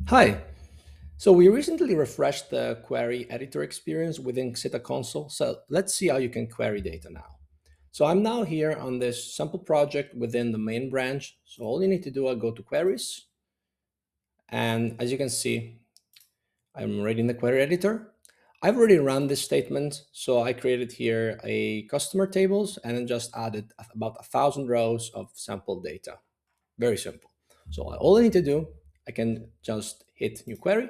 Hi. So we recently refreshed the query editor experience within Xata console. So let's see how you can query data now. So I'm now here on this sample project within the main branch. So all you need to do is go to queries. And as you can see, I'm already in the query editor. I've already run this statement. So I created here a customer tables and then just added about 1,000 rows of sample data. Very simple. So all I need to do, I can just hit new query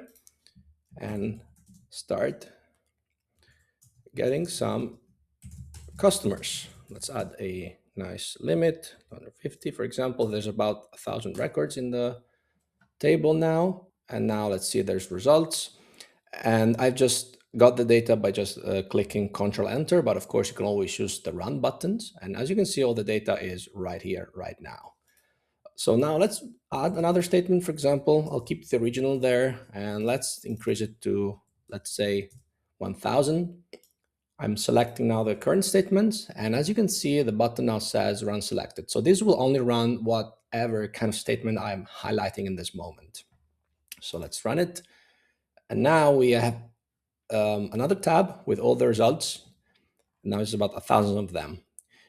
and start getting some customers. Let's add a nice limit, 150, for example. There's about 1,000 records in the table now. And now let's see there's results. And I've just got the data by just clicking Control Enter, but of course you can always use the run buttons. And as you can see, all the data is right here, right now. So now let's add another statement. For example, I'll keep the original there and let's increase it to, let's say, 1,000. I'm selecting now the current statements. And as you can see, the button now says run selected. So this will only run whatever kind of statement I'm highlighting in this moment. So let's run it. And now we have another tab with all the results. Now it's about 1,000 of them.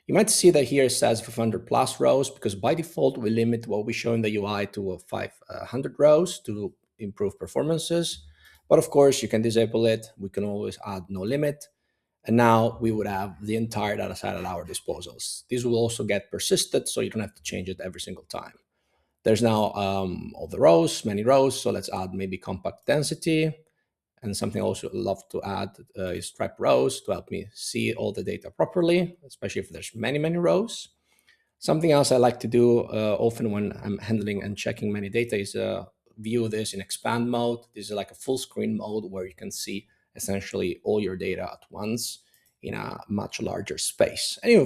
You might see that here it says 500 plus rows because by default, we limit what we show in the UI to 500 rows to improve performances. But of course, you can disable it. We can always add no limit. And now we would have the entire data set at our disposals. These will also get persisted, so you don't have to change it every single time. There's now all the rows, many rows. So let's add maybe compact density. And something I also love to add is stripe rows to help me see all the data properly, especially if there's many, many rows. Something else I like to do often when I'm handling and checking many data is view this in expand mode. This is like a full screen mode where you can see essentially all your data at once in a much larger space. And you,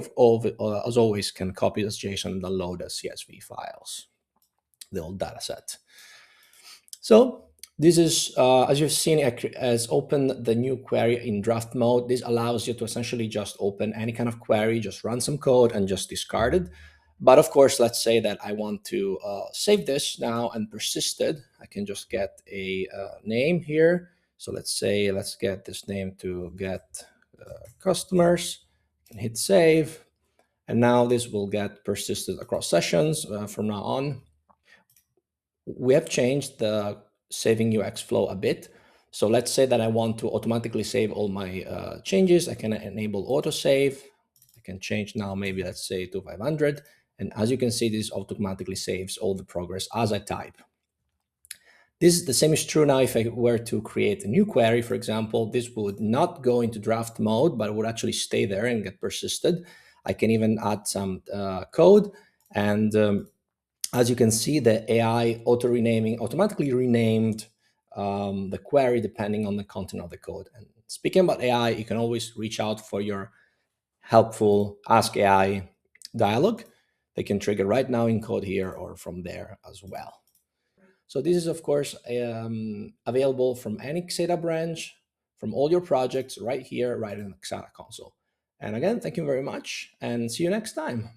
as always, can copy this JSON and download as CSV files, the old data set. So this is, as you've seen, as open the new query in draft mode. This allows you to essentially just open any kind of query, just run some code and just discard it. But of course, let's say that I want to save this now and persist it. I can just get a name here. So let's say, let's get this name to get customers and hit save. And now this will get persisted across sessions from now on. We have changed the saving UX flow a bit. So let's say that I want to automatically save all my changes. I can enable autosave. I can change now, maybe let's say to 500. And as you can see, this automatically saves all the progress as I type. The same is true now if I were to create a new query, for example. This would not go into draft mode, but it would actually stay there and get persisted. I can even add some code and as you can see, the AI auto-renaming automatically renamed the query depending on the content of the code. And speaking about AI, you can always reach out for your helpful Ask AI dialogue. They can trigger right now in code here or from there as well. So this is, of course, available from any Xata branch, from all your projects right here, right in the Xata console. And again, thank you very much and see you next time.